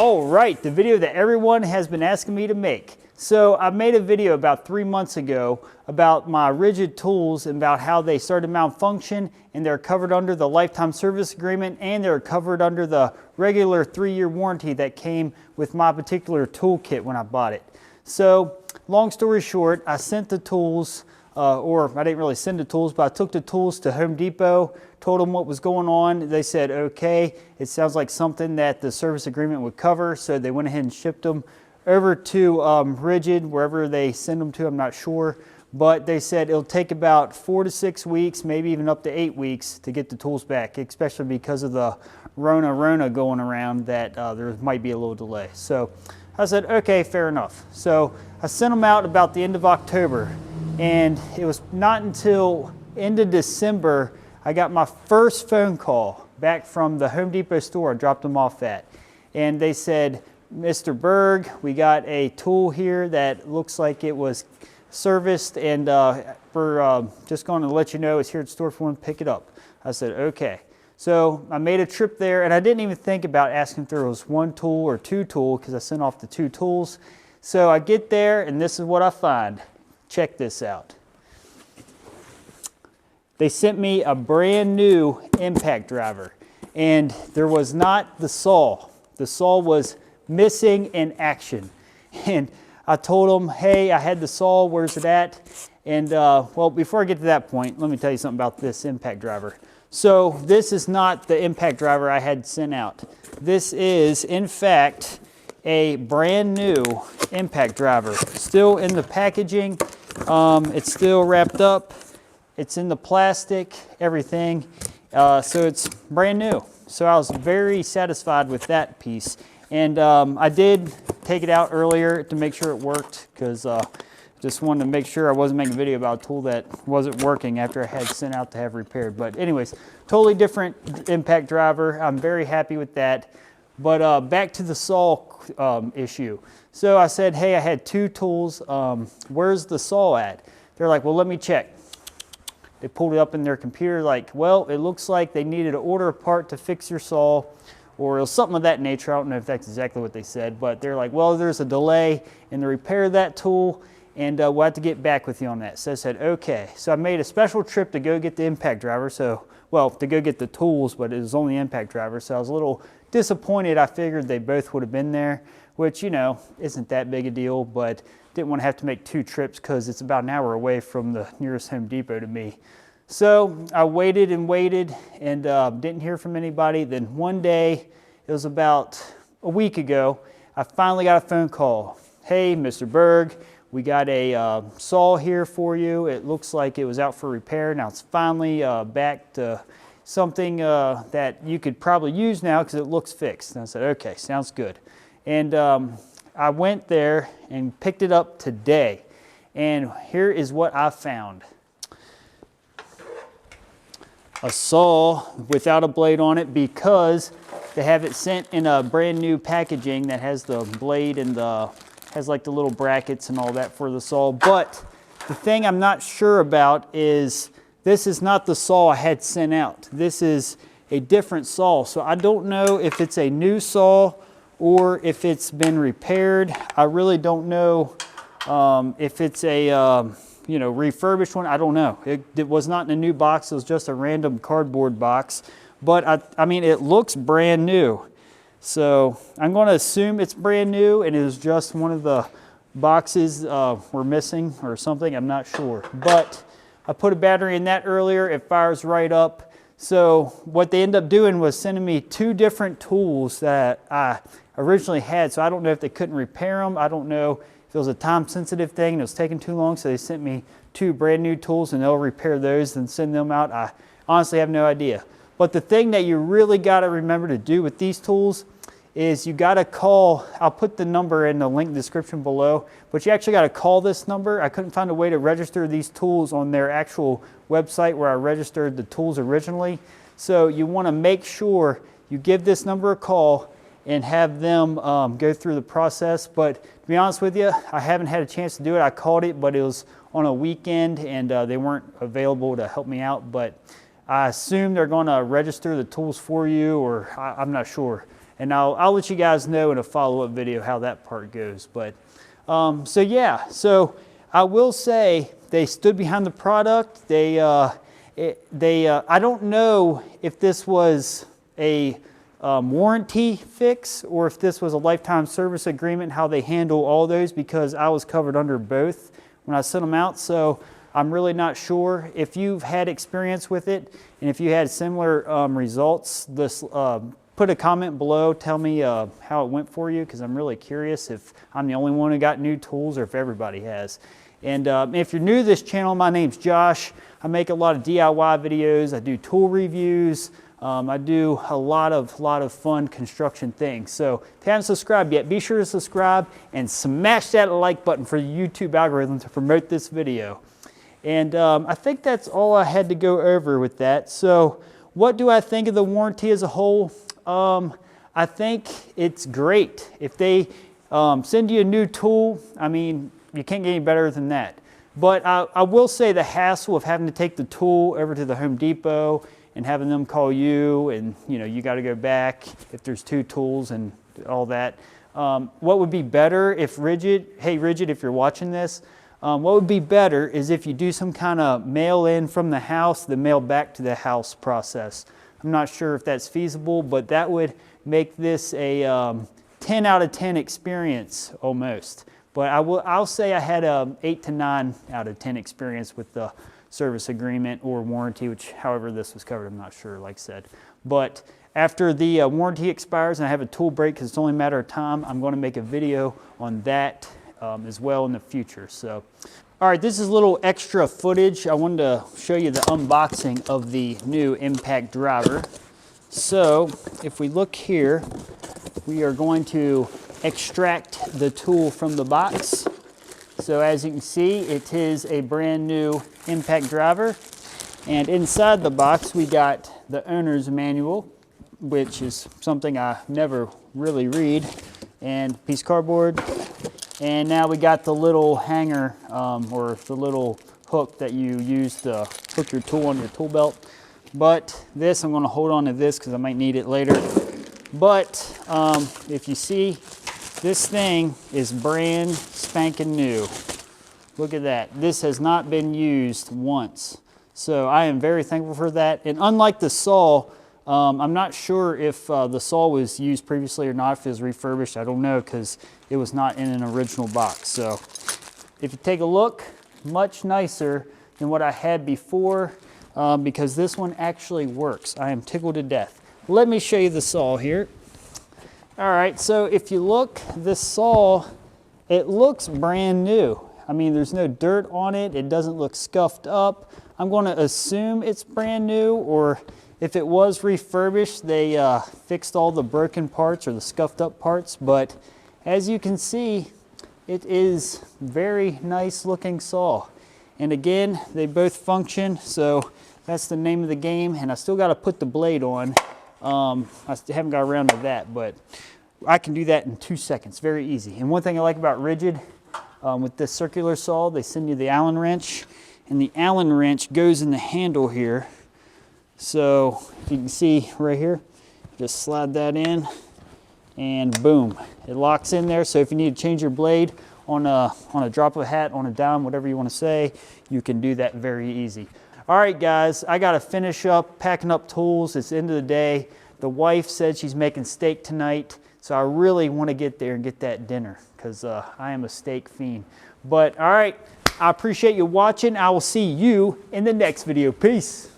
All right, the video that everyone has been asking me to make. So I made a video about 3 months ago about my Ridgid tools and about how they started to malfunction, and they're covered under the lifetime service agreement, and they're covered under the regular 3-year warranty that came with my particular toolkit when I bought it. So long story short, I sent the tools, or I didn't really send the tools, but I took the tools to Home Depot, told them what was going on. They said, okay, it sounds like something that the service agreement would cover. So they went ahead and shipped them over to Ridgid, wherever they send them to, I'm not sure. But they said it'll take about 4 to 6 weeks, maybe even up to 8 weeks to get the tools back, especially because of the Rona going around, that there might be a little delay. So I said, okay, fair enough. So I sent them out about the end of October, and it was not until end of December I got my first phone call back from the Home Depot store I dropped them off at. And they said, Mr. Berg, we got a tool here that looks like it was serviced, and we're just going to let you know it's here at the store if you want to pick it up. I said, okay. So I made a trip there, and I didn't even think about asking if there was 1 tool or 2 tools because I sent off the 2 tools. So I get there, and this is what I find. Check this out. They sent me a brand new impact driver, and there was not the saw. The saw was missing in action. And I told them, hey, I had the saw, where's it at? And well, before I get to that point, let me tell you something about this impact driver. So this is not the impact driver I had sent out. This is, in fact, a brand new impact driver. Still in the packaging, it's still wrapped up. It's in the plastic, everything. So it's brand new. So I was very satisfied with that piece. And I did take it out earlier to make sure it worked, because just wanted to make sure I wasn't making a video about a tool that wasn't working after I had sent out to have repaired. But anyways, totally different impact driver. I'm very happy with that. But back to the saw issue. So I said, hey, I had 2 tools. Where's the saw at? They're like, well, let me check. They pulled it up in their computer like, well, it looks like they needed to order a part to fix your saw, or it was something of that nature. I don't know if that's exactly what they said, but they're like, well, there's a delay in the repair of that tool, and we'll have to get back with you on that. So I said, okay. So I made a special trip to go get the impact driver. So, well, to go get the tools, but it was only the impact driver. So I was a little disappointed. I figured they both would have been there, which, you know, isn't that big a deal, but didn't want to have to make 2 trips because it's about an hour away from the nearest Home Depot to me. So I waited and waited, and didn't hear from anybody. Then one day, it was about a week ago, I finally got a phone call. Hey, Mr. Berg, we got a saw here for you. It looks like it was out for repair. Now it's finally back to something that you could probably use now because it looks fixed. And I said, okay, sounds good. And I went there and picked it up today. And here is what I found. A saw without a blade on it, because they have it sent in a brand new packaging that has the blade and has like the little brackets and all that for the saw. But the thing I'm not sure about is this is not the saw I had sent out. This is a different saw. So I don't know if it's a new saw or if it's been repaired. I really don't know if it's a you know, refurbished one. I don't know. It was not in a new box. It was just a random cardboard box. But I mean, it looks brand new. So I'm going to assume it's brand new, and it was just one of the boxes were missing or something. I'm not sure. But I put a battery in that earlier. It fires right up. So what they ended up doing was sending me 2 different tools that I originally had. So I don't know if they couldn't repair them. I don't know if it was a time-sensitive thing and it was taking too long, so they sent me 2 brand new tools, and they'll repair those and send them out. I honestly have no idea. But the thing that you really got to remember to do with these tools is you got to call. I'll put the number in the link description below, but you actually got to call this number. I couldn't find a way to register these tools on their actual website where I registered the tools originally. So you want to make sure you give this number a call and have them go through the process. But to be honest with you, I haven't had a chance to do it. I called it, but it was on a weekend, and they weren't available to help me out. But I assume they're going to register the tools for you, or I'm not sure. And I'll let you guys know in a follow-up video how that part goes. But so yeah, so I will say they stood behind the product. I don't know if this was a warranty fix or if this was a lifetime service agreement, how they handle all those, because I was covered under both when I sent them out. So I'm really not sure. If you've had experience with it and if you had similar results, put a comment below. Tell me how it went for you, because I'm really curious if I'm the only one who got new tools or if everybody has. And if you're new to this channel, my name's Josh. I make a lot of DIY videos. I do tool reviews. I do a lot of fun construction things. So if you haven't subscribed yet, be sure to subscribe and smash that like button for the YouTube algorithm to promote this video. And I think that's all I had to go over with that. So what do I think of the warranty as a whole? I think it's great. If they send you a new tool, I mean, you can't get any better than that. But I will say the hassle of having to take the tool over to the Home Depot and having them call you, and you got to go back if there's two tools and all that. What would be better if Ridgid, hey Ridgid, if you're watching this, what would be better is if you do some kind of mail in from the house, then mail back to the house process. I'm not sure if that's feasible, but that would make this a 10 out of 10 experience almost. But I'll say I had a 8 to 9 out of 10 experience with the service agreement or warranty, which however this was covered, I'm not sure, like I said. But after the warranty expires and I have a tool break, because it's only a matter of time, I'm going to make a video on that as well in the future. So, all right, this is a little extra footage. I wanted to show you the unboxing of the new impact driver. So if we look here, we are going to extract the tool from the box. So as you can see, it is a brand new impact driver. And inside the box, we got the owner's manual, which is something I never really read, and a piece of cardboard. And now we got the little hanger, or the little hook that you use to hook your tool on your tool belt. But this, I'm gonna hold on to this because I might need it later. But if you see, this thing is brand spanking new. Look at that. This has not been used once. So I am very thankful for that. And unlike the saw, I'm not sure if the saw was used previously or not, if it was refurbished. I don't know, because it was not in an original box. So if you take a look, much nicer than what I had before, because this one actually works. I am tickled to death. Let me show you the saw here. All right, so if you look, this saw, it looks brand new. I mean, there's no dirt on it. It doesn't look scuffed up. I'm going to assume it's brand new, or if it was refurbished, they fixed all the broken parts or the scuffed up parts. But as you can see, it is very nice looking saw. And again, they both function, so that's the name of the game. And I still got to put the blade on. I still haven't got around to that, but I can do that in 2 seconds, very easy. And one thing I like about Ridgid, with this circular saw, they send you the Allen wrench, and the Allen wrench goes in the handle here. So if you can see right here, just slide that in, and boom, it locks in there. So if you need to change your blade on a drop of a hat, on a dime, whatever you want to say, you can do that very easy. All right, guys, I got to finish up packing up tools. It's the end of the day. The wife said she's making steak tonight, so I really want to get there and get that dinner, because I am a steak fiend. But all right, I appreciate you watching. I will see you in the next video. Peace.